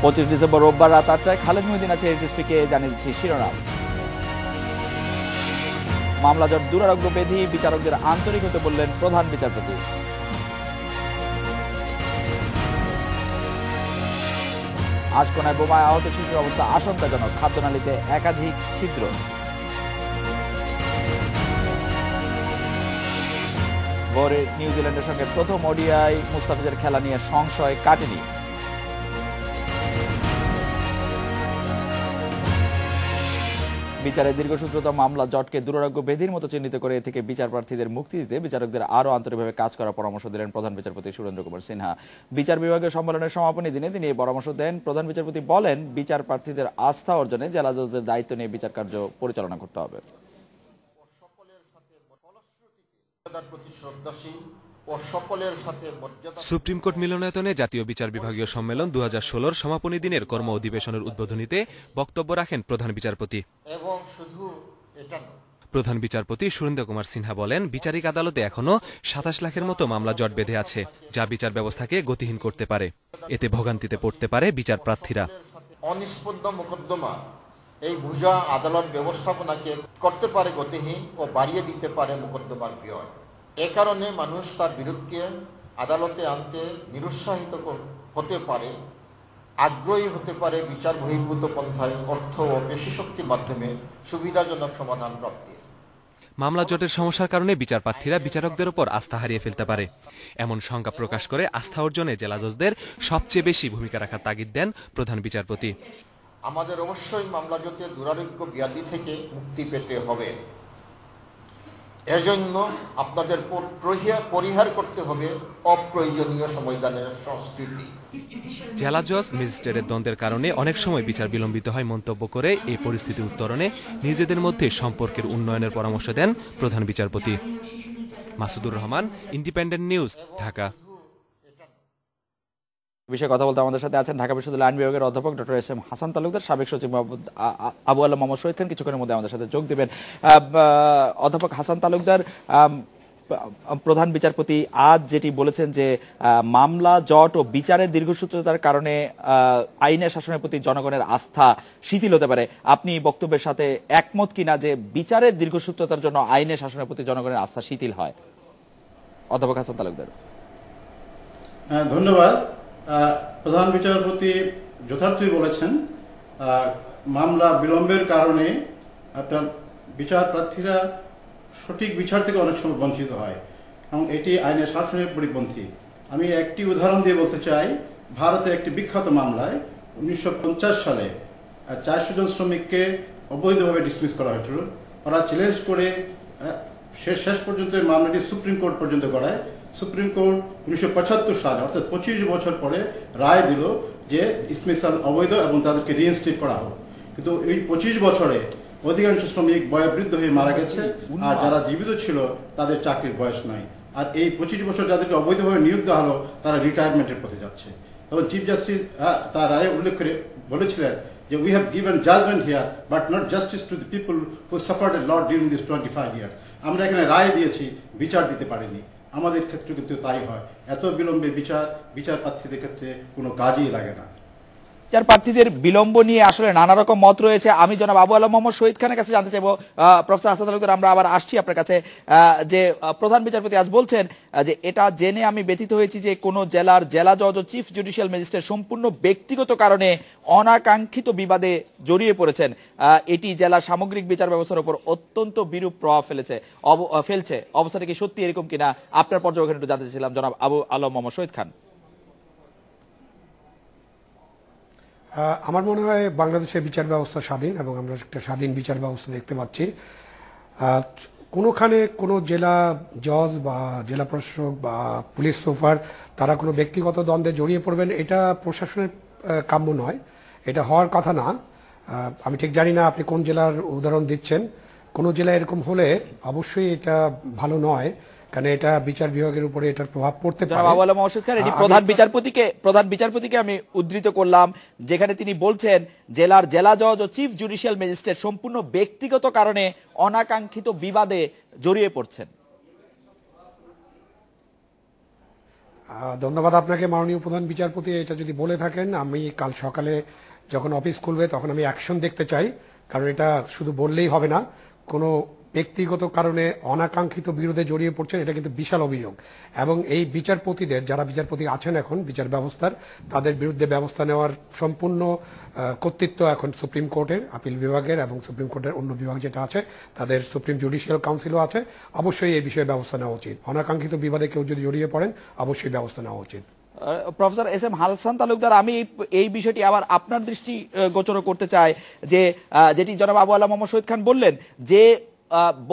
25 December রোববার রাত 8টায় খালেদ মহিউদ্দিন আছে এটিএসপিকে জানিয়ে দিচ্ছি শিরোনাম। মামলা জট দুরারোগ্য বেঁধে বিচারকদের আন্তরিক হতে বললেন প্রধান বিচারপতি। আশকোনায় বোমায় আহত শিশুর অবস্থা আশঙ্কাজনক, খাদ্যনালীতে একাধিক ছিদ্র। ভোরে নিউজিল্যান্ডের সঙ্গে প্রথম ওডিআই মুস্তাফিজের খেলা নিয়ে সংশয় কাটেনি। বিচারে দীর্ঘসূত্রতা মামলা জটকে দুরারোগ্য বেধির মতো চিহ্নিত করে এ থেকে বিচার প্রার্থীদের মুক্তি দিতে বিচারকদের আরও আন্তরিকভাবে কাজ করার পরামর্শ দিলেন প্রধান বিচারপতি সুরেন্দ্র কুমার সিনহা। বিচার বিভাগীয় সম্মেলনের সমাপনী দিনে তিনি এই পরামর্শ দেন। প্রধান বিচারপতি বলেন, বিচার প্রার্থীদের আস্থা অর্জনে জেলা জজদের দায়িত্ব নিয়ে বিচার কার্য পরিচালনা করতে হবে। সুপ্রিম কোর্ট মিলনায়তনে জাতীয় বিচার বিভাগীয় সম্মেলন 2016 সমাপনী দিনের কর্ম অধিবেশনের উদ্বোধনীতে বক্তব্য রাখেন প্রধান বিচারপতি। প্রধান বিচারপতি সুরেন্দ্র কুমার সিনহা বলেন, বিচারিক আদালতে এখনো 27 লাখের মতো মামলা জট বেঁধে আছে, যা বিচার ব্যবস্থাকে গতিহীন করতে পারে। এতে ভোগান্তিতে পড়তে পারে বিচার প্রার্থীরা। অনিষ্পন্ন মোকদ্দমা এই ভুজা আদালত ব্যবস্থাপনাকে করতে পারে গতিহীন ও বাড়িয়ে দিতে পারে মোকদ্দমার ব্যয়। এ কারণে মানুষ তার বিরুদ্ধে আদালতে আনতে নিরুৎসাহিত হতে পারে, আগ্রহী হতে পারে বিচার বহির্ভূত পন্থায় অর্থ ও পেশিশক্তির মাধ্যমে সুবিধাজনক সমাধান প্রাপ্তি। মামলা জটের সমস্যার কারণে বিচার প্রার্থীরা বিচারকদের উপর আস্থা হারিয়ে ফেলতে পারে, এমন শঙ্কা প্রকাশ করে আস্থা অর্জনে জেলা জজদের সবচেয়ে বেশি ভূমিকা রাখার তাগিদ দেন প্রধান বিচারপতি। আমাদের অবশ্যই মামলা জটের দুরারোগ্য ব্যাধি থেকে মুক্তি পেতে হবে। এজন্য আপনাদের পরিহার করতে হবে অপ্রয়োজনীয় সময়দানের সংস্কৃতি। জেলা জজ ম্যাজিস্ট্রেটের দ্বন্দ্বের কারণে অনেক সময় বিচার বিলম্বিত হয় মন্তব্য করে এই পরিস্থিতি উত্তরণে নিজেদের মধ্যে সম্পর্কের উন্নয়নের পরামর্শ দেন প্রধান বিচারপতি। Masudur Rahman, independent news, Dhaka. বিষয়ে কথা বলতে আমাদের সাথে আছেন ঢাকা বিশ্ববিদ্যালয় আইন বিভাগের অধ্যাপক doctor S M Hasan Talukdar, সাবেক সচিব আবু আলম মোহাম্মদ শহীদ খান কিছুক্ষণের মধ্যে আমাদের সাথে যোগ দেবেন। অধ্যাপক হাসান তালুকদার, প্রধান বিচারপতি আজ যেটি বলেছেন যে মামলা জট ও বিচারের দীর্ঘসূত্রতার কারণে আইনের শাসনের প্রতি জনগণের আস্থা শিথিল হতে পারে, আপনি বক্তব্যের সাথে একমত কিনা যে বিচারের দীর্ঘসূত্রতার জন্য আইনের শাসনের প্রতি জনগণের আস্থা শিথিল হয়? অধ্যাপক হাসান তালুকদার। ধন্যবাদ। প্রধান বিচারপতি যথার্থই বলেছেন, মামলা বিলম্বের কারণে আপনার বিচার প্রার্থীরা সঠিক বিচার থেকে অনেক সময় বঞ্চিত হয় এবং এটি আইনের শাসনের পরিপন্থী। আমি একটি উদাহরণ দিয়ে বলতে চাই। ভারতে একটি বিখ্যাত মামলায় 1950 সালে 400 জন শ্রমিককে অবৈধভাবে ডিসমিস করা হয়েছিল। ওরা চ্যালেঞ্জ করে শেষ পর্যন্ত মামলাটি সুপ্রিম কোর্ট পর্যন্ত গড়ায়। সুপ্রিম কোর্ট 1975 সালে অর্থাৎ 25 বছর পরে রায় দিল যে ডিসমিসাল অবৈধ এবং তাদেরকে রিইনস্টেট করা হোক। কিন্তু এই 25 বছরে অধিকাংশ শ্রমিক বয়োবৃদ্ধ হয়ে মারা গেছে, আর যারা জীবিত ছিল তাদের চাকরির বয়স নাই। আর এই 25 বছর যাদেরকে অবৈধভাবে নিয়োগ দেওয়া হলো তারা রিটায়ারমেন্টের পথে যাচ্ছে। তখন চিফ জাস্টিস তার রায়ে উল্লেখ করে বলেছিলেন যে we have given judgement here but not justice to the people who suffered a lot during this 25 years. আমরা এখানে রায় দিয়েছি, বিচার দিতে পারিনি। আমাদের ক্ষেত্রে কিন্তু তাই হয়। এত বিলম্বে বিচার প্রার্থীদের ক্ষেত্রে কোনো কাজই লাগে না। বিচার প্রার্থীদের বিলম্ব নিয়ে আসলে নানা রকম মত রয়েছে। আমি জনাব আবু আলম মোহাম্মদ শহীদ খানের কাছে জানতে চাইবো, প্রফেসর হাসান তালুকদার, আমরা আবার আসছি আপনার কাছে, যে প্রধান বিচারপতি আজ বলছেন যে এটা জেনে আমি ব্যথিত হয়েছি যে কোনো জেলার জেলা জজ ও চিফ জুডিশিয়াল ম্যাজিস্ট্রেট সম্পূর্ণ ব্যক্তিগত কারণে অনাকাঙ্ক্ষিত বিবাদে জড়িয়ে পড়েছেন। এটি জেলার সামগ্রিক বিচার ব্যবস্থার উপর অত্যন্ত বিরূপ প্রভাব ফেলছে। অবস্থাটা কি সত্যি এরকম কিনা আপনার পর্যবেক্ষণ একটু জানতে চাইছিলাম জনাব আবু আলম মোহাম্মদ শহীদ খান। আমার মনে হয় বাংলাদেশের বিচার ব্যবস্থা স্বাধীন এবং আমরা একটা স্বাধীন বিচার ব্যবস্থা দেখতে পাচ্ছি। কোনোখানে কোনো জেলা জজ বা জেলা প্রশাসক বা পুলিশ সুপার তারা কোনো ব্যক্তিগত দ্বন্দ্বে জড়িয়ে পড়বেন, এটা প্রশাসনের কাম্য নয়, এটা হওয়ার কথা না। আমি ঠিক জানি না আপনি কোন জেলার উদাহরণ দিচ্ছেন। কোনো জেলায় এরকম হলে অবশ্যই এটা ভালো নয়, কারণ এটা বিচার বিভাগের উপরে এটার প্রভাব পড়তে পারে। প্রধান বিচারপতিকে আমি উদ্ধৃত করলাম, যেখানে তিনি বলছেন জেলার জেলা জজ ও চিফ জুডিশিয়াল ম্যাজিস্ট্রেট সম্পূর্ণ ব্যক্তিগত কারণে অনাকাঙ্ক্ষিত বিবাদে জড়িয়ে পড়ছেন। ধন্যবাদ আপনাকে মাননীয় প্রধান বিচারপতি। এটা যদি বলে থাকেন, আমি কাল সকালে যখন অফিস খুলবে তখন আমি অ্যাকশন দেখতে চাই, কারণ এটা শুধু বললেই হবে না। কোনো ব্যক্তিগত কারণে অনাকাঙ্ক্ষিত বিরোধে জড়িয়ে পড়ছেন, এটা কিন্তু বিশাল অভিযোগ। এবং এই বিচারপতিদের, যারা বিচারপতি আছেন এখন বিচার ব্যবস্থার, তাদের বিরুদ্ধে ব্যবস্থা নেওয়ার সম্পূর্ণ কর্তৃত্ব এখন সুপ্রিম কোর্টের আপিল বিভাগের, এবং সুপ্রিম কোর্টের অন্য বিভাগ যেটা আছে তাদের সুপ্রিম জুডিশিয়াল কাউন্সিলও আছে। অবশ্যই এই বিষয়ে ব্যবস্থা নেওয়া উচিত। অনাকাঙ্ক্ষিত বিবাদে কেউ যদি জড়িয়ে পড়েন, অবশ্যই ব্যবস্থা নেওয়া উচিত। Professor S M Hasan Talukdar, আমি এই বিষয়টি আবার আপনার দৃষ্টি গোচর করতে চাই যে যেটি জনাব আবু আলা মোহাম্মদ শহীদ খান বললেন, যে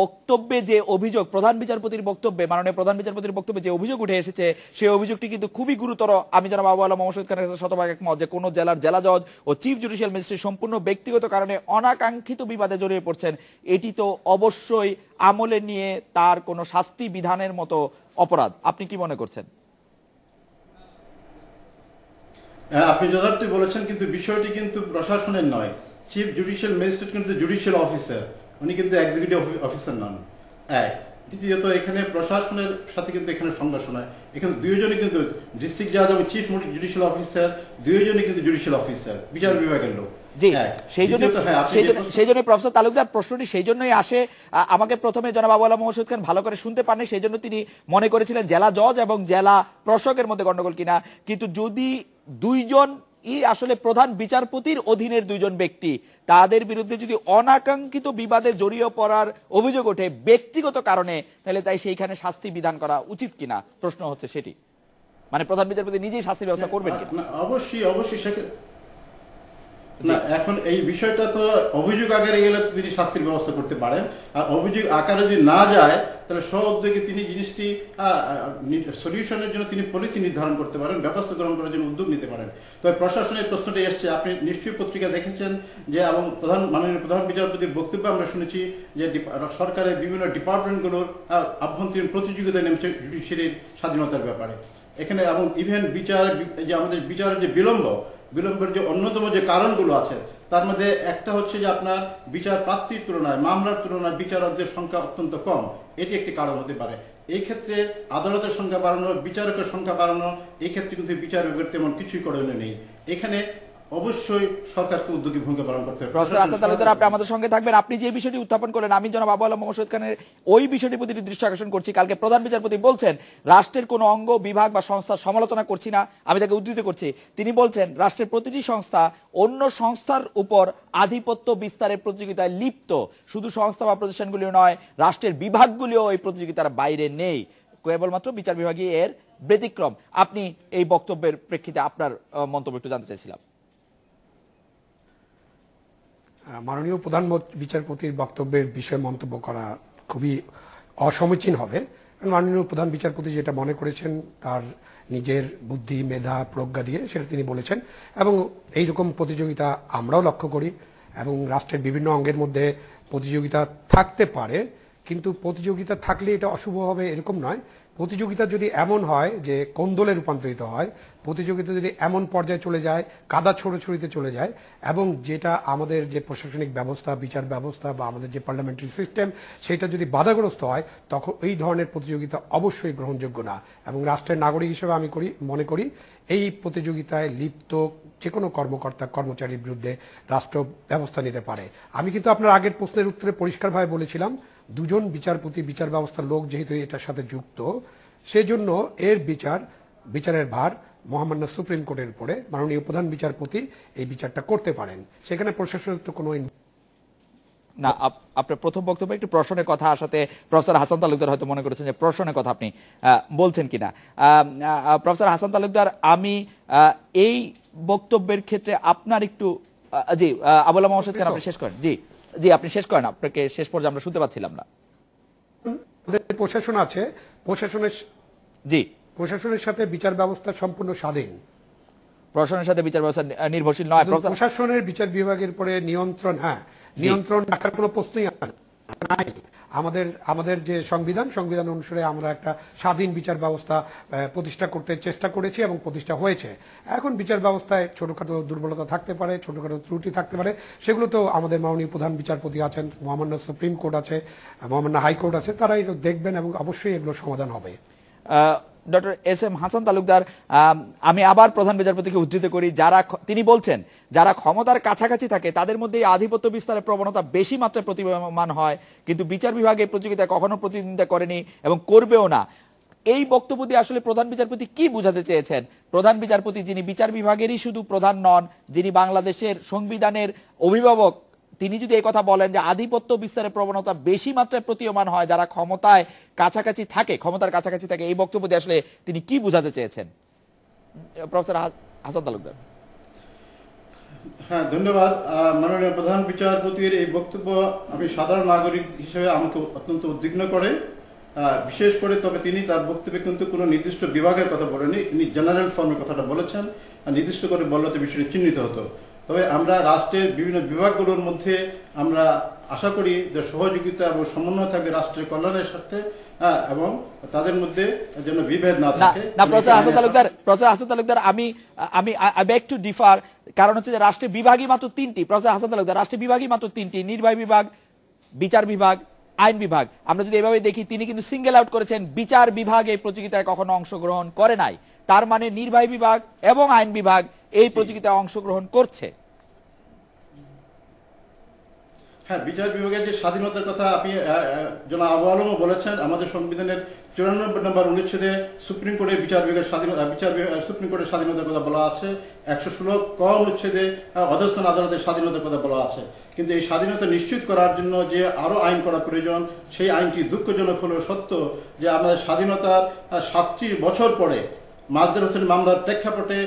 বক্তব্যে যে অভিযোগ, প্রধান বিচারপতির বক্তব্যে, মাননীয় প্রধান বিচারপতির বক্তব্যে যে অভিযোগ উঠে এসেছে, সেই অভিযোগটি কিন্তু খুবই গুরুতর। আমি জনাব আবু আলা মোহাম্মদ শহীদ খানের সাথে শতভাগ একমত যে কোনো জেলার জেলা জজ ও চিফ জুডিশিয়াল ম্যাজিস্ট্রেট সম্পূর্ণ ব্যক্তিগত কারণে অনাকাঙ্ক্ষিত বিবাদে জড়িয়ে পড়ছেন। এটি তো অবশ্যই আমলে নিয়ে তার কোনো শাস্তি বিধানের মতো অপরাধ। আপনি কি মনে করছেন? আপনি যথার্থই বলেছেন, কিন্তু বিষয়টি কিন্তু প্রশাসনের নয়। চিফ জুডিশিয়াল ম্যাজিস্ট্রেট কিন্তু জুডিশিয়াল অফিসার, উনি কিন্তু এক্সিকিউটিভ অফিসার নন। দ্বিতীয়ত এখানে প্রশাসনের সাথে কিন্তু এখানে সংঘর্ষ নয়। এখানে দুইজনই কিন্তু ডিস্ট্রিক্ট জাজ এবং চিফ জুডিশিয়াল অফিসার, দুইজনই কিন্তু জুডিশিয়াল অফিসার, বিচার বিভাগের লোক। জি, সেই জন্য প্রফেসর তালুকদার প্রশ্নটি সেই জন্যই আসে। আমাকে প্রথমে জনাব আবু আলা মোহাম্মদ শহীদ খান ভালো করে শুনতে পাননি, সেই জন্য তিনি মনে করেছিলেন জেলা জজ এবং জেলা প্রশাসকের মধ্যে গন্ডগোল কিনা। কিন্তু যদি দুইজন আসলে প্রধান বিচারপতির অধীনের দুইজন ব্যক্তি, তাদের বিরুদ্ধে যদি অনাকাঙ্ক্ষিত বিবাদে জড়িয়ে পড়ার অভিযোগ ওঠে ব্যক্তিগত কারণে, তাহলে তাই সেইখানে শাস্তি বিধান করা উচিত কিনা প্রশ্ন হচ্ছে সেটি। মানে প্রধান বিচারপতি নিজেই শাস্তির ব্যবস্থা করবেন কিনা? অবশ্যই না, এখন এই বিষয়টা তো অভিযোগ আকারে গেলে তিনি শাস্তির ব্যবস্থা করতে পারেন। আর অভিযোগ আকারে যদি না যায়, তাহলে স্ব-উদ্যোগে তিনি জিনিসটি সলিউশনের জন্য তিনি পলিসি নির্ধারণ করতে পারেন, ব্যবস্থা গ্রহণ করার জন্য উদ্যোগ নিতে পারেন। তবে প্রশাসনের প্রশ্নটা এসছে, আপনি নিশ্চয়ই পত্রিকা দেখেছেন যে, এবং মাননীয় প্রধান বিচারপতির বক্তব্যে আমরা শুনেছি যে সরকারের বিভিন্ন ডিপার্টমেন্টগুলোর আভ্যন্তরীণ প্রতিযোগিতায় নেমেছে জুডিশিয়ারির স্বাধীনতার ব্যাপারে এখানে। এবং ইভেন যে আমাদের বিচারের যে বিলম্বের যে অন্যতম যে কারণগুলো আছে, তার মধ্যে একটা হচ্ছে যে আপনার বিচার প্রাপ্তির তুলনায়, মামলার তুলনায় বিচারকদের সংখ্যা অত্যন্ত কম। এটি একটি কারণ হতে পারে। এই ক্ষেত্রে আদালতের সংখ্যা বাড়ানো, বিচারকের সংখ্যা বাড়ানো, এই ক্ষেত্রে কিন্তু বিচার বিভাগের তেমন কিছুই করণীয় নেই। এখানে অবশ্যই সরকারকে উদ্যোগী ভূমিকা পালন করতে হবে। প্রফেসর আসাদ তালুকদার, আপনি আমাদের সঙ্গে থাকবেন। আপনি যে বিষয়টি উত্থাপন করলেন, আমি জনাব আবু আলা মোহাম্মদ শহীদ খানের ওই বিষয়টির প্রতি দৃষ্টি আকর্ষণ করছি। কালকে প্রধান বিচারপতি বলছেন, রাষ্ট্রের কোনো অঙ্গ, বিভাগ বা সংস্থার সমালোচনা করছি না, আমি তাকে উদ্ধৃত করছি। তিনি বলছেন, রাষ্ট্রের প্রতিটি সংস্থা অন্য সংস্থার উপর আধিপত্য বিস্তারের প্রতিযোগিতায় লিপ্ত। শুধু সংস্থা বা প্রতিষ্ঠানগুলিও নয়, রাষ্ট্রের বিভাগগুলিও এই প্রতিযোগিতার বাইরে নেই, কেবলমাত্র বিচার বিভাগই এর ব্যতিক্রম। আপনি এই বক্তব্যের প্রেক্ষিতে আপনার মন্তব্য একটু জানতে চাইছিলাম। মাননীয় প্রধান বিচারপতির বক্তব্যের বিষয়ে মন্তব্য করা খুবই অসমীচীন হবে। মাননীয় প্রধান বিচারপতি যেটা মনে করেছেন তার নিজের বুদ্ধি, মেধা, প্রজ্ঞা দিয়ে সেটা তিনি বলেছেন। এবং এইরকম প্রতিযোগিতা আমরাও লক্ষ্য করি, এবং রাষ্ট্রের বিভিন্ন অঙ্গের মধ্যে প্রতিযোগিতা থাকতে পারে। কিন্তু প্রতিযোগিতা থাকলে এটা অশুভ হবে এরকম নয়। প্রতিযোগিতা যদি এমন হয় যে কোন্দলে রূপান্তরিত হয়, প্রতিযোগিতা যদি এমন পর্যায়ে চলে যায়, কাদা ছোড়াছুড়িতে চলে যায়, এবং যেটা আমাদের যে প্রশাসনিক ব্যবস্থা, বিচার ব্যবস্থা বা আমাদের যে পার্লামেন্টারি সিস্টেম, সেটা যদি বাধাগ্রস্ত হয়, তখন এই ধরনের প্রতিযোগিতা অবশ্যই গ্রহণযোগ্য না। এবং রাষ্ট্রের নাগরিক হিসেবে আমি মনে করি এই প্রতিযোগিতায় লিপ্ত যে কোনো কর্মকর্তা কর্মচারীর বিরুদ্ধে রাষ্ট্র ব্যবস্থা নিতে পারে। আমি কিন্তু আপনার আগের প্রশ্নের উত্তরে পরিষ্কারভাবে বলেছিলাম, দুজন বিচারপতি, বিচার ব্যবস্থার লোক যেহেতু এটার সাথে যুক্ত, সেজন্য এর বিচারের ভার মহামান্য সুপ্রিম কোর্টের উপরে। মাননীয় প্রধান বিচারপতি এই বিচারটা করতে পারেন, সেখানে প্রশাসনের তো কোনো না। আপনার প্রথম বক্তব্যে একটু প্রশ্নের কথা আসাতে প্রফেসর হাসান তালুকদার হয়তো মনে করেছেন যে প্রশ্নের কথা আপনি বলছেন কিনা। প্রফেসর হাসান তালুকদার, আমি এই বক্তব্যের ক্ষেত্রে আপনার একটু জি আবু আলা মোহাম্মদ শহীদ খান, আপনি শেষ করেন। জি আপনি শেষ করেন, আপনাকে শেষ পর্যায়ে আমরা শুনতে পাচ্ছিলাম না। প্রশাসন আছে, প্রশাসনের সাথে বিচার ব্যবস্থা সম্পূর্ণ স্বাধীন। প্রশাসনের সাথে বিচার ব্যবস্থা নির্ভরশীল নয়। প্রশাসনের বিচার বিভাগের উপরে নিয়ন্ত্রণ রাখার কোনো প্রশ্নই নাই। আমাদের যে সংবিধান অনুসারে আমরা একটা স্বাধীন বিচার ব্যবস্থা প্রতিষ্ঠা করতে চেষ্টা করেছি এবং প্রতিষ্ঠা হয়েছে। এখন বিচার ব্যবস্থায় ছোটখাটো দুর্বলতা থাকতে পারে, ছোটখাটো ত্রুটি থাকতে পারে, সেগুলো তো আমাদের মাননীয় প্রধান বিচারপতি আছেন, মহামান্য সুপ্রিম কোর্ট আছে, মহামান্য হাইকোর্ট আছে, তারা এগুলো দেখবেন এবং অবশ্যই এগুলো সমাধান হবে। Doctor S M Hasan Talukdar, আমি আবার প্রধান বিচারপতিকে উদ্ধৃত করি, তিনি বলছেন যারা ক্ষমতার কাছাকাছি থাকে তাদের মধ্যে এই আধিপত্য বিস্তারের প্রবণতা বেশি মাত্রায় প্রতিভাবান হয়, কিন্তু বিচার বিভাগ এই প্রতিযোগিতা কখনো প্রতিদ্বন্দ্বিতা করেনি এবং করবেও না। এই বক্তব্য দিয়ে আসলে প্রধান বিচারপতি কি বোঝাতে চেয়েছেন? প্রধান বিচারপতি যিনি বিচার বিভাগেরই শুধু প্রধান নন, যিনি বাংলাদেশের সংবিধানের অভিভাবক, তিনি যদি এই কথা বলেন যে আধিপত্য বিস্তারের প্রবণতা বেশি মাত্রায় প্রতীয়মান হয় যারা ক্ষমতার কাছাকাছি থাকে, এই বক্তব্য দিয়ে আসলে তিনি কি বোঝাতে চেয়েছেন? প্রফেসর হাসান তালুকদার। হ্যাঁ, ধন্যবাদ। মাননীয় প্রধান বিচারপতির এই বক্তব্য আমি সাধারণ নাগরিক হিসেবে আমাকে অত্যন্ত উদ্বিগ্ন করে, বিশেষ করে। তবে তিনি তার বক্তব্যে কিন্তু কোনো নির্দিষ্ট বিভাগের কথা বলেনি, তিনি জেনারেল ফর্মের কথাটা বলেছেন। নির্দিষ্ট করে বললে তো বিষয়টি চিহ্নিত হতো। তবে আমরা রাষ্ট্রের বিভিন্ন বিভাগগুলোর মধ্যে আমরা আশা করি যে সহযোগিতা এবং সমন্বয় থাকবে রাষ্ট্রের কল্যাণের সাথে, এবং তাদের মধ্যে যেন বিভেদ না থাকে। প্রফেসর হাসান তালুকদার, আমি বেগ টু ডিফার, কারণ হচ্ছে যে রাষ্ট্রের বিভাগই মাত্র 3টি। প্রফেসর হাসান তালুকদার, রাষ্ট্রের বিভাগই মাত্র 3টি, নির্বাহী বিভাগ, বিচার বিভাগ, আইন বিভাগ। আমরা যদি এভাবে দেখি, তিনি কিন্তু সিঙ্গেল আউট করেছেন বিচার বিভাগ এই প্রতিযোগিতায় কখনো অংশগ্রহণ করে নাই। তার মানে নির্বাহী বিভাগ এবং আইন বিভাগ এই প্রতিযোগিতায় অংশগ্রহণ করছে। হ্যাঁ, বিচার বিভাগের যে স্বাধীনতার কথা আপনি জনাব আবু আলমও বলেছেন, আমাদের সংবিধানের 94 নম্বর অনুচ্ছেদে সুপ্রিম কোর্টের বিচার বিভাগের সুপ্রিম কোর্টের স্বাধীনতার কথা বলা আছে। 116 ক অনুচ্ছেদে অধস্তন আদালতের স্বাধীনতার কথা বলা আছে। কিন্তু এই স্বাধীনতা নিশ্চিত করার জন্য যে আরো আইন করা প্রয়োজন, সেই আইনটি দুঃখজনক হলেও সত্য যে আমাদের স্বাধীনতার 37 বছর পরে মাজদার হোসেন মামলার প্রেক্ষাপটে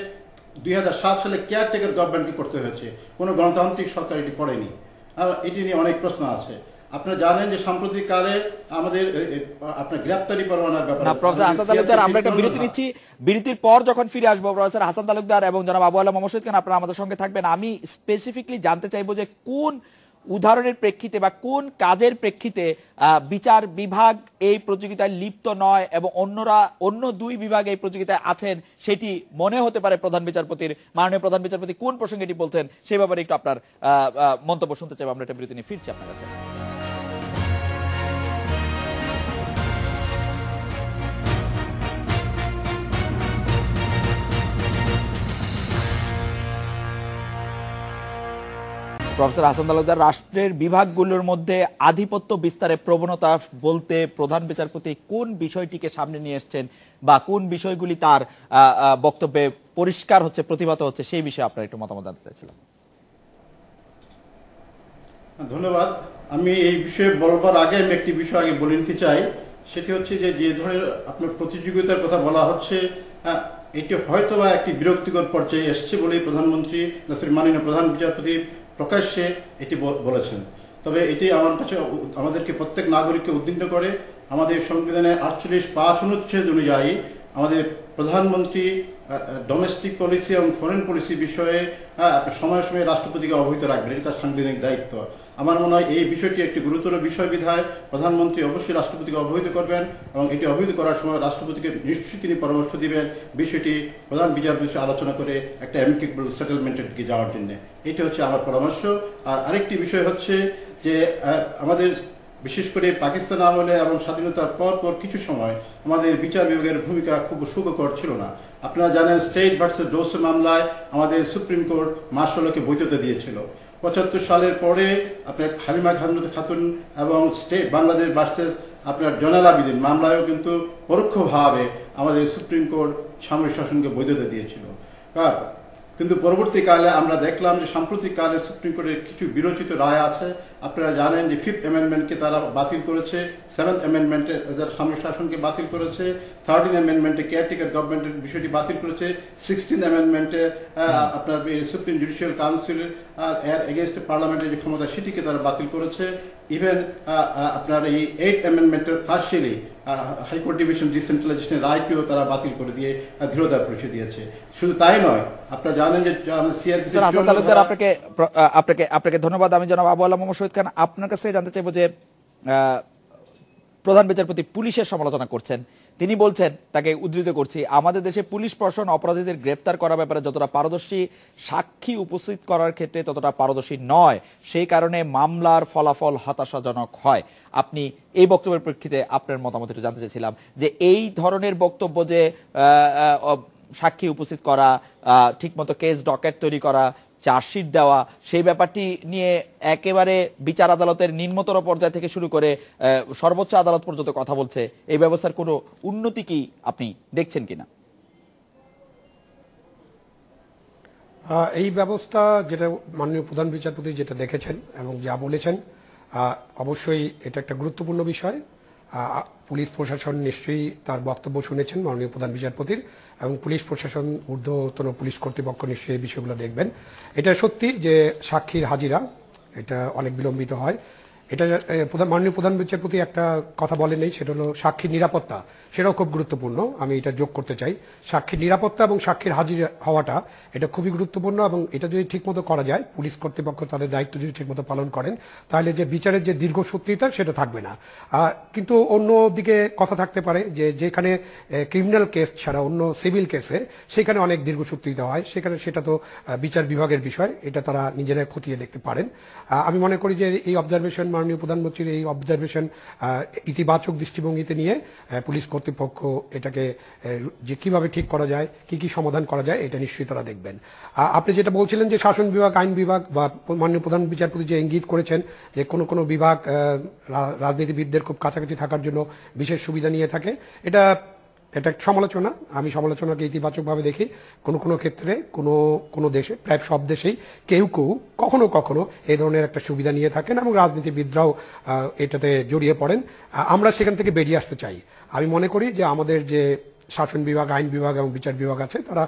2007 সালে কেয়ারটেকার গভর্নমেন্টকে করতে হয়েছে। কোনো গণতান্ত্রিক সরকার এটি করেনি। এটি নিয়ে অনেক প্রশ্ন আছে। আপনারা জানেন যে সাম্প্রতিক কালে আমাদের আপনার গ্রেপ্তারি পরোয়ানার ব্যাপারে প্রফেসর হাসান তালুকদার, আমরা একটা বিরতি নিচ্ছি। বিরতির পর যখন ফিরে আসবো, প্রফেসর হাসান তালুকদার এবং জনাব আবু আলম মোহাম্মদ শহীদ খান আপনারা আমাদের সঙ্গে থাকবেন। আমি স্পেসিফিকলি জানতে চাইবো যে কোন উদাহরণের প্রেক্ষিতে বা কোন কাজের প্রেক্ষিতে বিচার বিভাগ এই প্রতিযোগিতায় লিপ্ত নয় এবং অন্য দুই বিভাগ এই প্রতিযোগিতায় আছেন, সেটি মনে হতে পারে মাননীয় প্রধান বিচারপতি কোন প্রসঙ্গে এটি বলছেন সেই ব্যাপারে একটু আপনার মন্তব্য শুনতে চাইবো। আমরা একটা বিরতি নিয়ে ফিরছি আপনার কাছে। প্রফেসর হাসান তালুকদার, রাষ্ট্রের বিভাগগুলোর মধ্যে আধিপত্য বিস্তারের প্রবণতা বলতে প্রধান বিচারপতি কোন বিষয়টিকে সামনে নিয়ে এসছেন বা কোন বিষয়গুলি তার বক্তব্যে পরিষ্কার হচ্ছে, প্রতিভাত হচ্ছে, সেই বিষয়ে আপনার একটু মতামত জানতে চাইছিলাম। ধন্যবাদ। আমি এই বিষয়ে বলবার আগে আমি একটি বিষয় আগে বলে নিতে চাই। সেটি হচ্ছে যে ধরনের আপনার প্রতিযোগিতার কথা বলা হচ্ছে, এটি হয়তোবা একটি বিরক্তিকর পর্যায়ে এসছে বলেই প্রধানমন্ত্রী মাননীয় প্রধান বিচারপতি প্রকাশ্যে এটি বলেছেন। তবে এটি আমার কাছে আমাদেরকে প্রত্যেক নাগরিককে উদ্বিগ্ন করে। আমাদের সংবিধানের 48(5) অনুচ্ছেদ অনুযায়ী আমাদের প্রধানমন্ত্রী ডোমেস্টিক পলিসি এবং ফরেন পলিসি বিষয়ে সময়ে সময়ে রাষ্ট্রপতিকে অবহিত রাখবেন, এটি তার সাংবিধানিক দায়িত্ব। আমার মনে হয় এই বিষয়টি একটি গুরুতর বিষয় বিধায় প্রধানমন্ত্রী অবশ্যই রাষ্ট্রপতিকে অবহিত করবেন এবং এটি অবহিত করার সময় রাষ্ট্রপতিকে নিশ্চয়ই তিনি পরামর্শ দিবেন বিষয়টি প্রধান বিচারপতি আলোচনা করে একটা অ্যামিকেবল সেটেলমেন্টের দিকে যাওয়ার জন্য। এটি হচ্ছে আমার পরামর্শ। আর আরেকটি বিষয় হচ্ছে যে আমাদের বিশেষ করে পাকিস্তান আমলে এবং স্বাধীনতার পর কিছু সময় আমাদের বিচার বিভাগের ভূমিকা খুব সুখকর ছিল না। আপনারা জানেন স্টেট ভার্সেস ডোসো মামলায় আমাদের সুপ্রিম কোর্ট মার্শালকে বৈধতা দিয়েছিল। 75 সালের পরে আপনার হালিমা খাতুন এবং স্টেট বাংলাদেশ ভার্সেস আপনার জয়নাল আবেদিন মামলায়ও কিন্তু পরোক্ষভাবে আমাদের সুপ্রিম কোর্ট সামরিক শাসনকে বৈধতা দিয়েছিল। কিন্তু পরবর্তীকালে আমরা দেখলাম যে সাম্প্রতিককালে সুপ্রিম কোর্টের কিছু বিরোচিত রায় আছে। আপনারা জানেন যে 5th অ্যামেন্ডমেন্টকে তারা বাতিল করেছে, 7th অ্যামেন্ডমেন্টে সামরিক শাসনকে বাতিল করেছে, 13th অ্যামেন্ডমেন্টে কেয়ারটেকার গভর্নমেন্টের বিষয়টি বাতিল করেছে, 16th অ্যামেন্ডমেন্টে আপনার সুপ্রিম জুডিশিয়াল কাউন্সিলের এগেনস্ট পার্লামেন্টের যে ক্ষমতা সেটিকে তারা বাতিল করেছে। ইভেন আপনার এই 8th অ্যামেন্ডমেন্টের পার্শিয়ালি হাইকোর্ট ডিভিশন ডিসেন্ট্রালাইজেশনের রাইটটিও তারা বাতিল করে দিয়ে দৃঢ়তা পরিচয় দিয়েছে। শুধু তাই নয়, আপনারা জানেন যে আপনাকে ধন্যবাদ। আমি জনাব আবু আলম মোহাম্মদ শহীদ খান আপনার কাছে জানতে চাইবো যে প্রধান বিচারপতি পুলিশের সমালোচনা করছেন। তিনি বলছেন, তাকে উদ্ধৃত করছি, আমাদের দেশে পুলিশ প্রশাসন অপরাধীদের গ্রেপ্তার করার ব্যাপারে যতটা পারদর্শী, সাক্ষী উপস্থিত করার ক্ষেত্রে ততটা পারদর্শী নয়। সেই কারণে মামলার ফলাফল হতাশাজনক হয়। আপনি এই বক্তব্যের প্রেক্ষিতে আপনার মতামত একটু জানতে চাইছিলাম যে এই ধরনের বক্তব্য যে সাক্ষী উপস্থিত করা, ঠিকমতো কেস ডকেট তৈরি করা, চার্জশিট দেওয়া, সেই ব্যাপারটি নিয়ে একেবারে বিচার আদালতের নিম্নতর পর্যায় থেকে শুরু করে সর্বোচ্চ আদালত পর্যন্ত কথা বলছে, এই ব্যবস্থার কোনো উন্নতি কি আপনি দেখছেন কিনা? এই ব্যবস্থা যেটা মাননীয় প্রধান বিচারপতি যেটা দেখেছেন এবং যা বলেছেন, অবশ্যই এটা একটা গুরুত্বপূর্ণ বিষয়। পুলিশ প্রশাসন নিশ্চয়ই তার বক্তব্য শুনেছেন মাননীয় প্রধান বিচারপতির, এবং পুলিশ প্রশাসন ঊর্ধ্বতন পুলিশ কর্তৃপক্ষ নিশ্চয়ই এই বিষয়গুলো দেখবেন। এটা সত্যি যে সাক্ষীর হাজিরা এটা অনেক বিলম্বিত হয়। এটা মাননীয় প্রধান বিচারপতি একটা কথা বলেন নেই, সেটা হলো সাক্ষীর নিরাপত্তা, সেটাও খুব গুরুত্বপূর্ণ। আমি এটা যোগ করতে চাই, সাক্ষীর নিরাপত্তা এবং সাক্ষীর হাজির হওয়াটা এটা খুবই গুরুত্বপূর্ণ, এবং এটা যদি ঠিকমতো করা যায়, পুলিশ কর্তৃপক্ষ তাদের দায়িত্ব যদি ঠিকমতো পালন করেন, তাহলে যে বিচারের যে দীর্ঘসূত্রিতা সেটা থাকবে না। কিন্তু অন্যদিকে কথা থাকতে পারে যে যেখানে ক্রিমিনাল কেস ছাড়া অন্য সিভিল কেসে সেখানে অনেক দীর্ঘসূত্রিতা হয়, সেখানে সেটা তো বিচার বিভাগের বিষয়, এটা তারা নিজেরা খতিয়ে দেখতে পারেন। আমি মনে করি যে এই অবজারভেশন, মাননীয় প্রধানমন্ত্রীর এই অবজারভেশন ইতিবাচক দৃষ্টিভঙ্গিতে নিয়ে পুলিশ কর্তৃপক্ষ এটাকে যে কিভাবে ঠিক করা যায়, কি কি সমাধান করা যায়, এটা নিশ্চয়ই তারা দেখবেন। আপনি যেটা বলছিলেন যে শাসন বিভাগ, আইন বিভাগ বা মাননীয় প্রধান বিচারপতি যে ইঙ্গিত করেছেন যে কোনো বিভাগ রাজনীতিবিদদের খুব কাছাকাছি থাকার জন্য বিশেষ সুবিধা নিয়ে থাকে, এটা সমালোচনা। আমি সমালোচনাকে ইতিবাচকভাবে দেখি। কোনো ক্ষেত্রে কোনো দেশে, প্রায় সব দেশেই কেউ কখনো কখনো এই ধরনের একটা সুবিধা নিয়ে থাকেন এবং রাজনীতিবিদরাও এটাতে জড়িয়ে পড়েন। আমরা সেখান থেকে বেরিয়ে আসতে চাই। আমি মনে করি যে আমাদের যে শাসন বিভাগ, আইন বিভাগ এবং বিচার বিভাগ আছে, তারা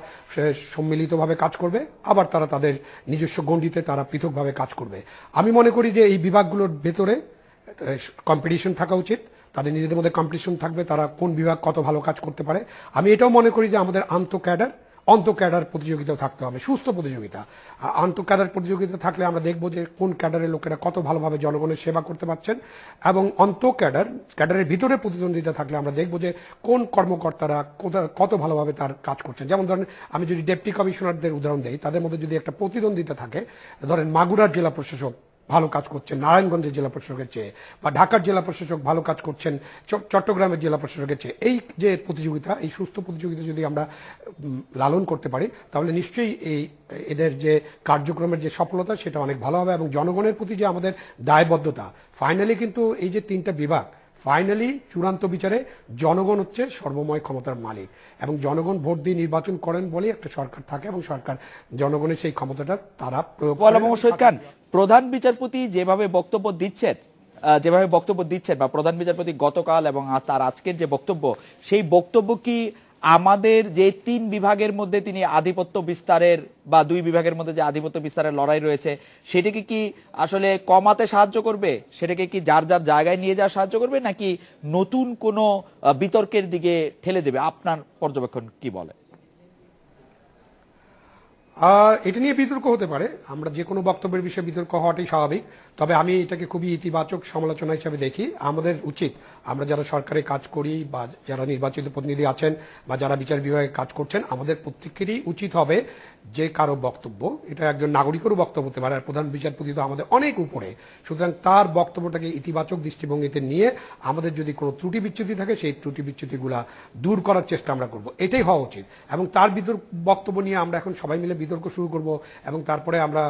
সম্মিলিতভাবে কাজ করবে, আবার তারা তাদের নিজস্ব গণ্ডিতে তারা পৃথকভাবে কাজ করবে। আমি মনে করি যে এই বিভাগগুলোর ভেতরে কম্পিটিশন থাকা উচিত, তাদের নিজেদের মধ্যে কম্পিটিশন থাকবে, তারা কোন বিভাগ কত ভালো কাজ করতে পারে। আমি এটাও মনে করি যে আমাদের অন্তঃক্যাডার প্রতিযোগিতাও থাকতে হবে, সুস্থ প্রতিযোগিতা। আন্তঃক্যাডার প্রতিযোগিতা থাকলে আমরা দেখব যে কোন ক্যাডারের লোকেরা কত ভালোভাবে জনগণের সেবা করতে পারছেন, এবং ক্যাডারের ভিতরে প্রতিদ্বন্দ্বিতা থাকলে আমরা দেখব যে কোন কর্মকর্তারা কত ভালোভাবে তার কাজ করছেন। যেমন ধরেন, আমি যদি ডেপুটি কমিশনারদের উদাহরণ দিই, তাদের মধ্যে যদি একটা প্রতিদ্বন্দ্বিতা থাকে, ধরেন মাগুরার জেলা প্রশাসক ভালো কাজ করছেন নারায়ণগঞ্জের জেলা প্রশাসকের চেয়ে, বা ঢাকার জেলা প্রশাসক ভালো কাজ করছেন চট্টগ্রামের জেলা প্রশাসকের চেয়ে, এই যে প্রতিযোগিতা, এই সুস্থ প্রতিযোগিতা যদি আমরা লালন করতে পারি, তাহলে নিশ্চয়ই এদের যে কার্যক্রমের যে সফলতা সেটা অনেক ভালো হবে, এবং জনগণের প্রতি যে আমাদের দায়বদ্ধতা, ফাইনালি কিন্তু এই যে তিনটা বিভাগ, ফাইনালি চূড়ান্ত বিচারে জনগণ হচ্ছে সর্বময় ক্ষমতার মালিক, এবং জনগণ ভোট দিয়ে নির্বাচন করেন বলেই একটা সরকার থাকে, এবং সরকার জনগণের সেই ক্ষমতাটা তারা প্রয়োগ করেন। প্রধান বিচারপতি যেভাবে বক্তব্য দিচ্ছেন বা প্রধান বিচারপতি গতকাল এবং তার আজকের যে বক্তব্য, সেই বক্তব্য কি আমাদের যে তিন বিভাগের মধ্যে তিনি আধিপত্য বিস্তারের বা দুই বিভাগের মধ্যে যে আধিপত্য বিস্তারের লড়াই রয়েছে, সেটাকে কি আসলে কমাতে সাহায্য করবে? সেটাকে কি যার যার জায়গায় নিয়ে যাওয়া সাহায্য করবে, নাকি নতুন কোনো বিতর্কের দিকে ঠেলে দেবে? আপনার পর্যবেক্ষণ কি বলে? এটা নিয়ে বিতর্ক হতে পারে। আমরা যে কোনো বক্তব্যের বিষয়ে বিতর্ক হওয়াটাই স্বাভাবিক, তবে আমি এটাকে খুবই ইতিবাচক সমালোচনা হিসাবে দেখি। আমাদের উচিত, আমরা যারা সরকারে কাজ করি বা যারা নির্বাচিত প্রতিনিধি আছেন বা যারা বিচার বিভাগে কাজ করছেন, আমাদের প্রত্যেকেরই উচিত হবে যে কারো বক্তব্য, এটা একজন নাগরিকেরও বক্তব্য হতে পারে, আর প্রধান বিচারপতি তো আমাদের অনেক উপরে, সুতরাং তার বক্তব্যটাকে ইতিবাচক দৃষ্টিভঙ্গিতে নিয়ে আমাদের যদি কোনো ত্রুটি বিচ্যুতি থাকে, সেই ত্রুটি বিচ্যুতিগুলা দূর করার চেষ্টা আমরা করব, এটাই হওয়া উচিত। এবং তার বক্তব্য নিয়ে আমরা এখন সবাই মিলে বিতর্ক শুরু করব, এবং তারপরে আমরা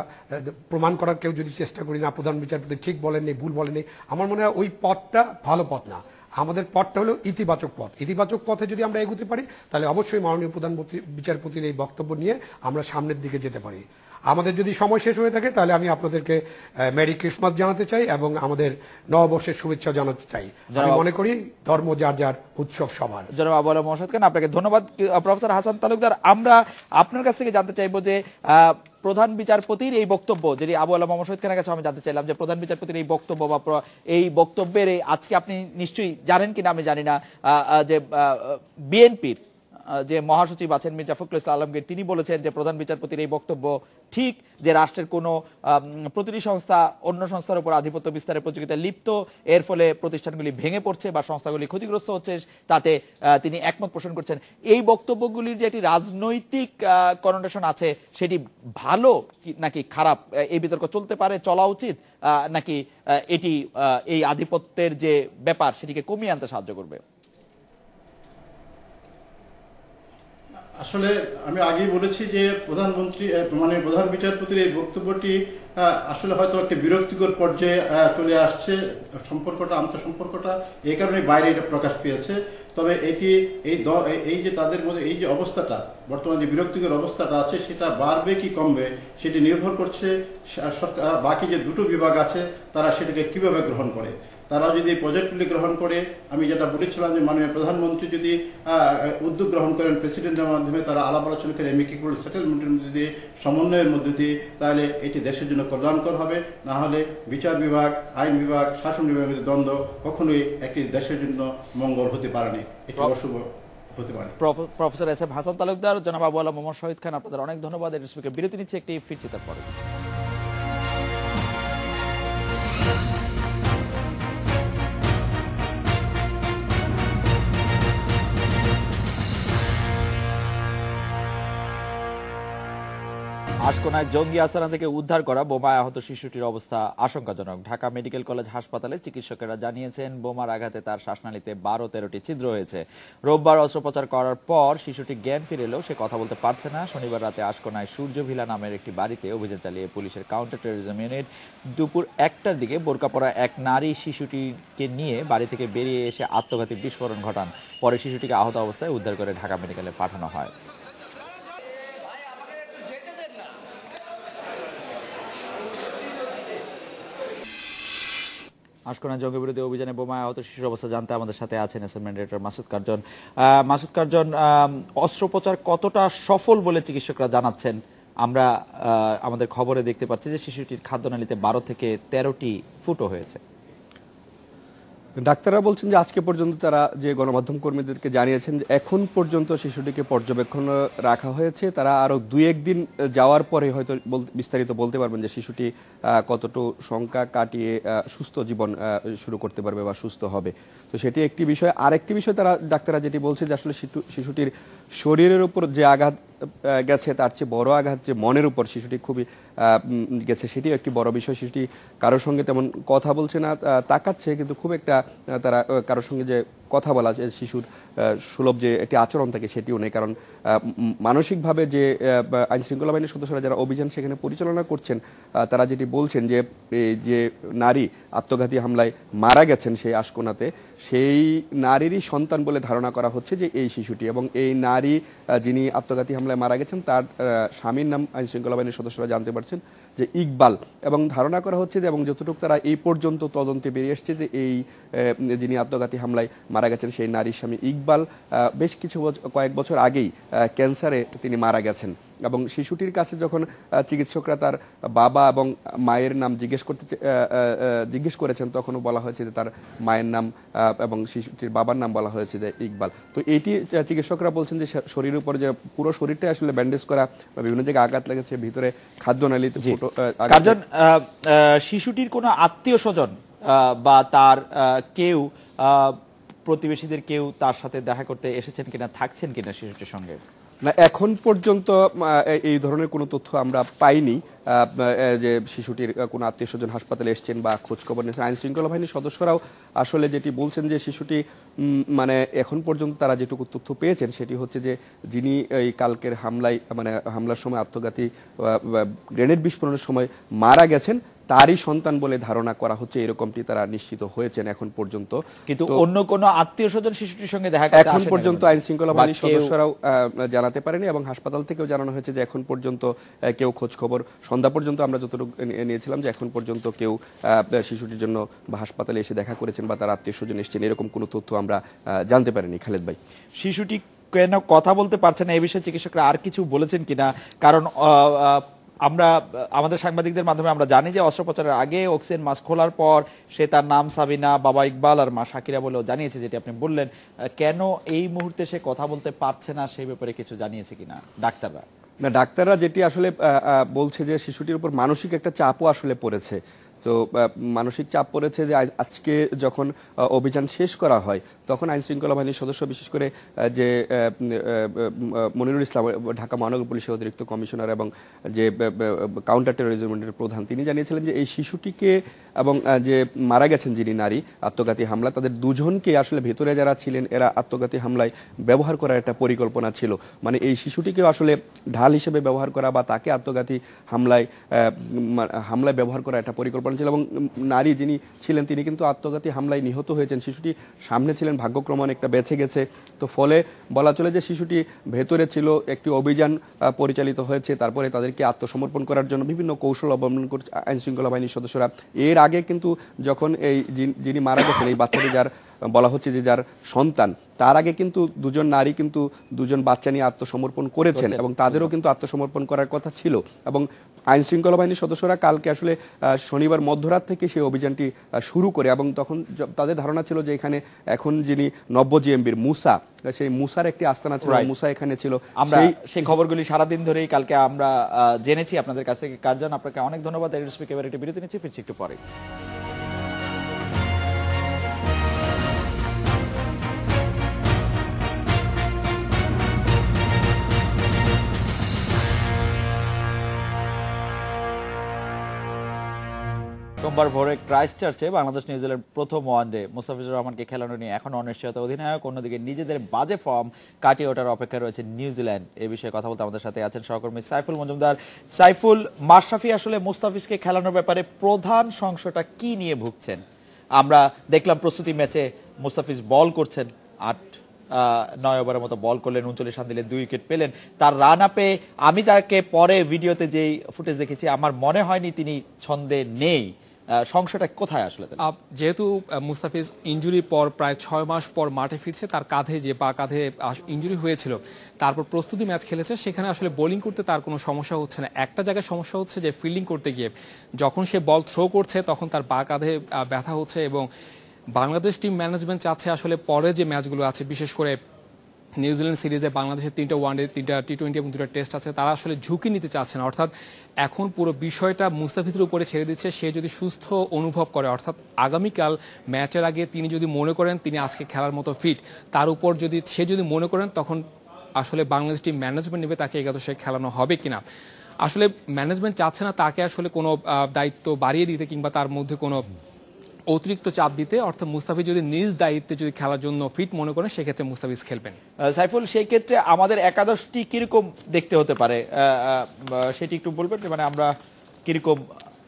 প্রমাণ করার কেউ যদি চেষ্টা করি না প্রধান বিচারপতি ঠিক বলেননি, ভুল বলেননি, আমার মনে হয় ওই পথটা ভালো পথ না। আমাদের পথটা হলো ইতিবাচক পথ। ইতিবাচক পথে যদি আমরা এগোতে পারি, তাহলে অবশ্যই মাননীয় প্রধান বিচারপতির এই বক্তব্য নিয়ে আমরা সামনের দিকে যেতে পারি। আমাদের যদি সময় শেষ হয়ে থাকে, তাহলে আমি আপনাদেরকে মেরি ক্রিসমাস জানাতে চাই এবং আমাদের নববর্ষের শুভেচ্ছা জানাতে চাই। আমি মনে করি ধর্ম যার যার, উৎসব সবার। জনাব আবু আলম মোহাম্মদ খান, আপনাকে ধন্যবাদ। প্রফেসর হাসান তালুকদার, আমরা আপনার কাছ থেকে জানতে চাইবো যে প্রধান বিচারপতির এই বক্তব্য, যেটি আবু আলম মোহাম্মদ খানের কাছে আমি জানতে চাইলাম যে প্রধান বিচারপতির এই বক্তব্য বা এই বক্তব্যের আজকে আপনি নিশ্চয়ই জানেন কিনা আমি জানি না, যে বিএনপির যে মহাসচিব আছেন মির্জা ফখরুল ইসলাম আলমগীর তিনি বলেছেন যে প্রধান বিচারপতির এই বক্তব্য ঠিক, যে রাষ্ট্রের কোনো প্রতিটি সংস্থা অন্য সংস্থার উপর আধিপত্য বিস্তারের প্রতিযোগিতায় লিপ্ত, এর ফলে প্রতিষ্ঠানগুলি ভেঙে পড়ছে বা সংস্থাগুলি ক্ষতিগ্রস্ত হচ্ছে, তাতে তিনি একমত পোষণ করছেন। এই বক্তব্যগুলির যে একটি রাজনৈতিক কনোটেশন আছে সেটি ভালো নাকি খারাপ, এই বিতর্ক চলতে পারে, চলা উচিত, নাকি এটি এই আধিপত্যের যে ব্যাপার সেটিকে কমিয়ে আনতে সাহায্য করবে? আসলে আমি আগেই বলেছি যে প্রধানমন্ত্রী মানে প্রধান বিচারপতির এই বক্তব্যটি আসলে হয়তো একটা বিরক্তিকর পর্যায়ে চলে আসছে, সম্পর্কটা আন্তঃসম্পর্কটা এই কারণে বাইরে এটা প্রকাশ পেয়েছে। তবে এটি এই যে তাদের মধ্যে এই যে অবস্থাটা বর্তমানে যে বিরক্তিকর অবস্থাটা আছে সেটা বাড়বে কি কমবে সেটি নির্ভর করছে বাকি যে দুটো বিভাগ আছে তারা সেটাকে কিভাবে গ্রহণ করে। তারা যদি পজিটিভলি গ্রহণ করে, আমি যেটা বলেছিলাম যে মাননীয় প্রধানমন্ত্রী যদি উদ্যোগ গ্রহণ করেন প্রেসিডেন্টের মাধ্যমে, তারা আলাপ আলোচনা করে অ্যামিকেবল সেটেলমেন্টের মধ্যে দিয়ে, সমন্বয়ের মধ্যে দিয়ে, তাহলে এটি দেশের জন্য কল্যাণকর হবে। না হলে বিচার বিভাগ, আইন বিভাগ, শাসন বিভাগের মধ্যে দ্বন্দ্ব কখনোই একটি দেশের জন্য মঙ্গল হতে পারেনি, এটি অশুভ হতে পারে। Professor S M Hasan Talukdar, জনাব আবু আলা মোহাম্মদ শহীদ খান, আপনাদের অনেক ধন্যবাদ। এর স্পিকার বিরতি নিচ্ছে, একটি ফিরছি তারপরে। আশকোনায় জঙ্গি আস্তানা থেকে উদ্ধার করা বোমায় আহত শিশুটির অবস্থা আশঙ্কাজনক। ঢাকা মেডিকেল কলেজ হাসপাতালে চিকিৎসকেরা জানিয়েছেন বোমার আঘাতে তার শ্বাসনালীতে 12-13টি ছিদ্র হয়েছে। রোববার অস্ত্রোপচার করার পর শিশুটি জ্ঞান ফিরেলেও সে কথা বলতে পারছে না। শনিবার রাতে আশকোনায় সূর্য ভিলা নামের একটি বাড়িতে অভিযান চালিয়ে পুলিশের কাউন্টার টেরোরিজম ইউনিট দুপুর 1টার দিকে বোরকা পরা এক নারী শিশুটিকে নিয়ে বাড়ি থেকে বেরিয়ে এসে আত্মঘাতী বিস্ফোরণ ঘটান। পরে শিশুটিকে আহত অবস্থায় উদ্ধার করে ঢাকা মেডিকেলে পাঠানো হয়। আশকোনা জঙ্গি বিরোধী অভিযানে বোমায় আহত শিশুর অবস্থা জানতে আমাদের সাথে আছেন assignment director Masud Curzon. Masud Curzon, অস্ত্রোপচার কতটা সফল বলে চিকিৎসকরা জানাচ্ছেন? আমরা আমাদের খবরে দেখতে পাচ্ছি যে শিশুটির খাদ্যনালীতে 12 থেকে 13টি ফুটো হয়েছে। ডাক্তাররা বলছেন যে আজকে পর্যন্ত তারা যে গণমাধ্যম কর্মীদেরকে জানিয়েছেন যে এখন পর্যন্ত শিশুটিকে পর্যবেক্ষণে রাখা হয়েছে। তারা আরও 2-1 দিন যাওয়ার পরে হয়তো বিস্তারিত বলতে পারবেন যে শিশুটি কতটুকু শঙ্কা কাটিয়ে সুস্থ জীবন শুরু করতে পারবে বা সুস্থ হবে। তো সেটি একটি বিষয়। আরেকটি বিষয় তারা ডাক্তাররা যেটি বলছে যে আসলে শিশুটির শরীরের উপর যে আঘাত গেছে তার চেয়ে বড় আঘাত যে মনের উপর শিশুটি খুবই গেছে, সেটিও একটি বড় বিষয়। শিশুটি কারোর সঙ্গে তেমন কথা বলছে না, তাকাচ্ছে, কিন্তু খুব একটা তারা কারোর সঙ্গে যে কথা বলা, যে শিশুর সুলভ যে একটি আচরণ থাকে সেটিও নেই। কারণ মানসিকভাবে যে আইন শৃঙ্খলা বাহিনীর সদস্যরা যারা অভিযান সেখানে পরিচালনা করছেন তারা যেটি বলছেন যে নারী আত্মঘাতী হামলায় মারা গেছেন সেই আশকোনাতে, সেই নারীরই সন্তান বলে ধারণা করা হচ্ছে যে এই শিশুটি। এবং এই নারী যিনি আত্মঘাতী হামলায় মারা গেছেন তার স্বামীর নাম আইন শৃঙ্খলা বাহিনীর সদস্যরা জানতে পারছেন যে ইকবাল। এবং ধারণা করা হচ্ছে যে, এবং যতটুকু তারা এই পর্যন্ত তদন্তে বেরিয়ে এসছে, যে এই যিনি আত্মঘাতী হামলায় মারা গেছেন সেই নারীর স্বামী ইকবাল বেশ কয়েক বছর আগেই ক্যান্সারে তিনি মারা গেছেন। এবং শিশুটির কাছে যখন চিকিৎসকরা তার বাবা এবং মায়ের নাম জিজ্ঞেস করেছেন তখনও বলা হয়েছে যে তার মায়ের নাম এবং শিশুটির বাবার নাম বলা হয়েছে যে ইকবাল। তো এটি চিকিৎসকরা বলছেন যে শরীরের উপর যে পুরো শরীরটাই আসলে ব্যান্ডেজ করা, বিভিন্ন জায়গায় আঘাত লেগেছে, ভিতরে খাদ্যনালীতে। কার্জন, শিশুটির কোনো আত্মীয় স্বজন বা তার কেউ প্রতিবেশীদের কেউ তার সাথে দেখা করতে এসেছেন কিনা, থাকছেন কিনা শিশুটির সঙ্গে? না, এখন পর্যন্ত এই ধরনের কোনো তথ্য আমরা পাইনি যে শিশুটির কোনো আত্মীয় স্বজন হাসপাতালে এসছেন বা খোঁজখবর নিয়েছেন। আইন শৃঙ্খলা বাহিনীর সদস্যরাও আসলে যেটি বলছেন যে শিশুটি মানে এখন পর্যন্ত তারা যেটুকু তথ্য পেয়েছেন সেটি হচ্ছে যে যিনি এই কালকের হামলার সময় আত্মঘাতী গ্রেনেড বিস্ফোরণের সময় মারা গেছেন তারই সন্তান বলে ধারণা করা হচ্ছে, এরকমটি তারা নিশ্চিত হয়েছেন এখন পর্যন্ত। কিন্তু অন্য কোনো আত্মীয় স্বজন শিশুটির সঙ্গে দেখা করতে এখন পর্যন্ত আইন শৃঙ্খলা বাহিনীর সদস্যরাও জানাতে পারেনি। এবং হাসপাতাল থেকেও জানানো হয়েছে যে এখন পর্যন্ত কেউ খোঁজ খবর, সন্ধ্যা পর্যন্ত আমরা যতটুকু নিয়েছিলাম যে এখন পর্যন্ত কেউ শিশুটির জন্য বা হাসপাতালে এসে দেখা করেছেন বা তার আত্মীয় স্বজন এসেছেন এরকম কোনো তথ্য আমরা জানতে পারিনি। খালেদ ভাই, শিশুটি কেন কথা বলতে পারছে না এই বিষয়ে চিকিৎসকরা আর কিছু বলেছেন কিনা? কারণ আমরা আমাদের সাংবাদিকদের মাধ্যমে আমরা জানি যে অস্ত্রোপচারের আগে অক্সিজেন মাস্ক খোলার পর সে তার নাম সাবিনা, বাবা ইকবাল আর মা শাকিরা বলেও জানিয়েছে, যেটি আপনি বললেন। কেন এই মুহূর্তে সে কথা বলতে পারছে না সেই ব্যাপারে কিছু জানিয়েছে কিনা ডাক্তাররা? না, ডাক্তাররা যেটি আসলে বলছে যে শিশুটির উপর মানসিক একটা চাপও আসলে পড়েছে। তো মানসিক চাপ পড়েছে যে আজকে যখন অভিযান শেষ করা হয় তখন আইন শৃঙ্খলা বাহিনীর সদস্য, বিশেষ করে যে মনিরুল ইসলাম ঢাকা মহানগর পুলিশের অতিরিক্ত কমিশনার এবং যে কাউন্টার টেরোরিজমের প্রধান, তিনি জানিয়েছিলেন যে এই শিশুটিকে এবং যে মারা গেছেন যিনি নারী আত্মঘাতী হামলা, তাদের দুজনকে আসলে ভেতরে যারা ছিলেন এরা আত্মঘাতী হামলায় ব্যবহার করার একটা পরিকল্পনা ছিল। মানে এই শিশুটিকেও আসলে ঢাল হিসেবে ব্যবহার করা বা তাকে আত্মঘাতী হামলায় ব্যবহার করা একটা পরিকল্পনা ছিল। এবং নারী যিনি ছিলেন তিনি কিন্তু আত্মঘাতী হামলায় নিহত হয়েছেন। শিশুটি সামনে ছিলেন, ভাগ্যক্রমে অনেকটা বেঁচে গেছে। তো ফলে বলা চলে যে শিশুটি ভেতরে ছিল, একটি অভিযান পরিচালিত হয়েছে, তারপরে তাদেরকে আত্মসমর্পণ করার জন্য বিভিন্ন কৌশল অবলম্বন করছে আইন শৃঙ্খলা বাহিনীর সদস্যরা। এর আগে কিন্তু যখন এই যিনি মারা গেছেন, এই বাচ্চাটি যার বলা হচ্ছে যে যার সন্তান, তার আগে কিন্তু দুজন নারী কিন্তু দুজন বাচ্চা নিয়ে আত্মসমর্পণ করেছেন এবং তাদেরও কিন্তু আত্মসমর্পণ করার কথা ছিল। এবং আইন শৃঙ্খলা বাহিনীর সদস্যরা কালকে আসলে শনিবার মধ্যরাত থেকে সেই অভিযানটি শুরু করে, এবং তখন তাদের ধারণা ছিল যে এখানে এখন যিনি নব্য জিএমবির মুসা, সেই মুসার একটি আস্তানা ছিল, মুসা এখানে ছিল। আমরা সেই খবরগুলি সারাদিন ধরেই কালকে আমরা জেনেছি আপনাদের কাছ থেকে। কার্জন, আপনাকে অনেক ধন্যবাদ। এবার একটি বিরতি নিচ্ছি, ফিরছি একটু পরে। সোমবার ভোরে ক্রাইস্টচার্চে বাংলাদেশ নিউজিল্যান্ড প্রথম ওয়ানডে মুস্তাফিজুর রহমানকে খেলানো নিয়ে এখন অনিশ্চয়তা। অধিনায়ক, অন্যদিকে নিজেদের বাজে ফর্ম কাটিয়ে ওঠার অপেক্ষা রয়েছে নিউজিল্যান্ড। এই বিষয়ে কথা বলতে আমাদের সাথে আছেন সহকর্মী সাইফুল মজুমদার। সাইফুল, মাশরাফি আসলে মুস্তাফিজকে খেলানোর ব্যাপারে প্রধান সংশয়টা কি নিয়ে ভুগছেন? আমরা দেখলাম প্রস্তুতি ম্যাচে মুস্তাফিজ বল করছেন, 8-9 ওভারের মতো বল করলেন, 39 রান দিলেন, 2 উইকেট পেলেন। তার রান আপে আমি তাকে পরে ভিডিওতে যেই ফুটেজ দেখেছি আমার মনে হয়নি তিনি ছন্দে নেই। সংশয়টা কোথায় আসলে? যেহেতু মুস্তাফিজ ইনজুরির পর প্রায় 6 মাস পর মাঠে ফিরছে, তার কাঁধে যে বা কাঁধে ইনজুরি হয়েছিল, তারপর প্রস্তুতি ম্যাচ খেলেছে, সেখানে আসলে বোলিং করতে তার কোনো সমস্যা হচ্ছে না। একটা জায়গায় সমস্যা হচ্ছে যে ফিল্ডিং করতে গিয়ে যখন সে বল থ্রো করছে তখন তার বা কাঁধে ব্যথা হচ্ছে। এবং বাংলাদেশ টিম ম্যানেজমেন্ট চাচ্ছে আসলে পরে যে ম্যাচগুলো আছে, বিশেষ করে নিউজিল্যান্ড সিরিজে বাংলাদেশের 3টা ওয়ানডে, 3টা টি20 এবং 2টা টেস্ট আছে, তারা আসলে ঝুঁকি নিতে চাচ্ছে না। অর্থাৎ এখন পুরো বিষয়টা মুস্তাফিজের উপরে ছেড়ে দিচ্ছে। সে যদি সুস্থ অনুভব করে, অর্থাৎ আগামীকাল ম্যাচের আগে তিনি যদি মনে করেন তিনি আজকে খেলার মতো ফিট, তার উপর সে যদি মনে করেন, তখন আসলে বাংলাদেশ টিম ম্যানেজমেন্ট নেবে তাকে একাদশে খেলানো হবে কিনা। আসলে ম্যানেজমেন্ট চাচ্ছে না তাকে আসলে কোনো দায়িত্ব বাড়িয়ে দিতে কিংবা তার মধ্যে কোনো অতিরিক্ত চাপ দিতে। অর্থাৎ মুস্তাফিজ যদি নিজ দায়িত্বে যদি খেলার জন্য ফিট মনে করেন, সেক্ষেত্রে মুস্তাফিজ খেলবেন। সাইফুল, সেই ক্ষেত্রে আমাদের একাদশটি কিরকম দেখতে হতে পারে সেটি একটু বলবেন? মানে আমরা কিরকম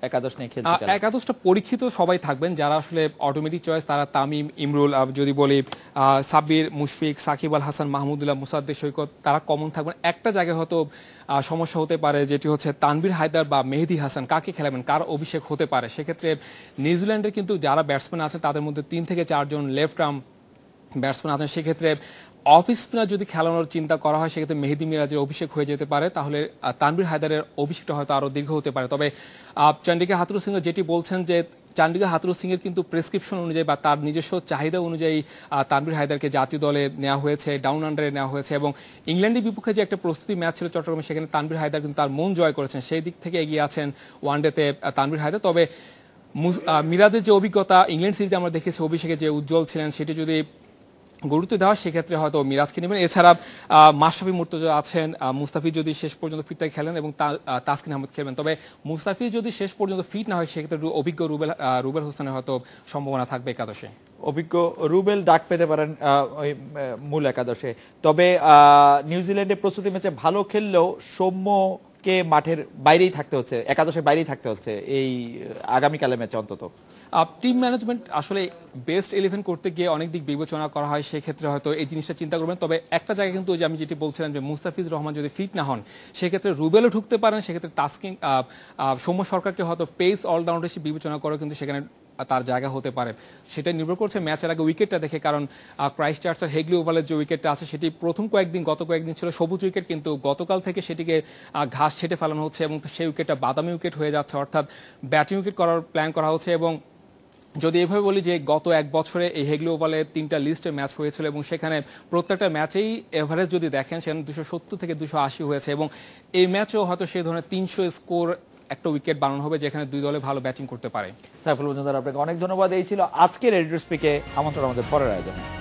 একাদশ নিয়ে খেলছি? একাদশটা পরীক্ষিত সবাই থাকবেন, যারা আসলে অটোমেটিক চয়েস, তারা তামিম, ইমরুল, যদি বলি সাব্বির, মুশফিক, সাকিব আল হাসান, মাহমুদুল্লাহ, মুসাদ্দেক সৈকত, তারা কমন থাকবেন। একটা জায়গায় হয়তো সমস্যা হতে পারে, যেটি হচ্ছে তানভীর হায়দার বা মেহেদি হাসান, কাকে খেলাবেন, কার অভিষেক হতে পারে। সেক্ষেত্রে নিউজিল্যান্ডের কিন্তু যারা ব্যাটসম্যান আছেন তাদের মধ্যে 3 থেকে 4 জন লেফট আর্ম ব্যাটসম্যান আছেন। সেক্ষেত্রে অফ স্পিনার যদি খেলানোর চিন্তা করা হয়, সেক্ষেত্রে মেহেদি মিরাজের অভিষেক হয়ে যেতে পারে, তাহলে তানভীর হায়দারের অভিষেকটা হয়তো আরও দীর্ঘ হতে পারে। তবে চন্ডিকা হাথুরু সিং যেটি বলছেন যে চন্ডিকা হাথুরু সিংয়ের কিন্তু প্রেসক্রিপশন অনুযায়ী বা তার নিজস্ব চাহিদা অনুযায়ী তানভীর হায়দারকে জাতীয় দলে নেওয়া হয়েছে, ডাউন আন্ডারে নেওয়া হয়েছে। এবং ইংল্যান্ডের বিপক্ষে যে একটা প্রস্তুতি ম্যাচ ছিল চট্টগ্রামে, সেখানে তানভীর হায়দার কিন্তু তার মন জয় করেছেন, সেই দিক থেকে এগিয়ে আছেন ওয়ানডেতে তানভীর হায়দার। তবে মিরাজের যে অভিজ্ঞতা ইংল্যান্ড সিরিজে আমরা দেখেছি, অভিষেকে যে উজ্জ্বল ছিলেন, সেটি যদি গুরুত্ব দেওয়া, সেক্ষেত্রে হয়তো মিরাজকে নেবেন। এছাড়া মাশরাফি মুর্তজা আছেন, মুস্তাফিজ যদি শেষ পর্যন্ত ফিট থাকে খেলেন এবং তাসকিন আহমেদ খেলবেন। তবে মুস্তাফিজ যদি শেষ পর্যন্ত ফিট না হয়, সেক্ষেত্রে অভিজ্ঞ রুবেল হোসেনের হয়তো সম্ভাবনা থাকবে একাদশে। অভিজ্ঞ রুবেল ডাক পেতে পারেন ওই মূল একাদশে। তবে নিউজিল্যান্ডে প্রস্তুতি ম্যাচে ভালো খেললেও সৌম্যকে মাঠের বাইরেই থাকতে হচ্ছে, একাদশের বাইরেই থাকতে হচ্ছে এই আগামীকালের ম্যাচে অন্তত। টিম ম্যানেজমেন্ট আসলে বেস্ট 11 করতে গিয়ে অনেক দিক বিবেচনা করা হয়, সেক্ষেত্রে হয়তো এই জিনিসটা চিন্তা করবেন। তবে একটা জায়গায় কিন্তু যে আমি যেটি বলছিলাম যে মুস্তাফিজ রহমান যদি ফিট না হন, সেক্ষেত্রে রুবেলও ঢুকতে পারেন, সেক্ষেত্রে তাসকিন সৌম্য সরকারকে হয়তো পেস অলরাউন্ডার হিসেবে বিবেচনা করে কিন্তু সেখানে তার জায়গা হতে পারে সেটা নির্ভর করছে ম্যাচের আগে উইকেটটা দেখে, কারণ ক্রাইস্ট চার্চের হেগলি ওভালের যে উইকেটটা আছে সেটি গত কয়েকদিন ছিল সবুজ উইকেট, কিন্তু গতকাল থেকে সেটিকে ঘাস ছেটে ফেলানো হচ্ছে এবং সেই উইকেটটা বাদামি উইকেট হয়ে যাচ্ছে, অর্থাৎ ব্যাটিং উইকেট করার প্ল্যান করা হচ্ছে। এবং যদি এভাবে বলি যে গত এক বছরে এই হেগলি ওভালে 3টা লিস্টে ম্যাচ হয়েছিল এবং সেখানে প্রত্যেকটা ম্যাচেই এভারেজ যদি দেখেন সেখানে 270 থেকে 280 হয়েছে, এবং এই ম্যাচেও হয়তো সেই ধরনের 300 স্কোর একটা উইকেট বানানো হবে যেখানে দুই দলে ভালো ব্যাটিং করতে পারে। সাইফুল মজুমদার, আপনাকে অনেক ধন্যবাদ। এই ছিল আজকের এডিটর স্পিকে। আমন্ত্রণ আমাদের পরের আয়োজনে।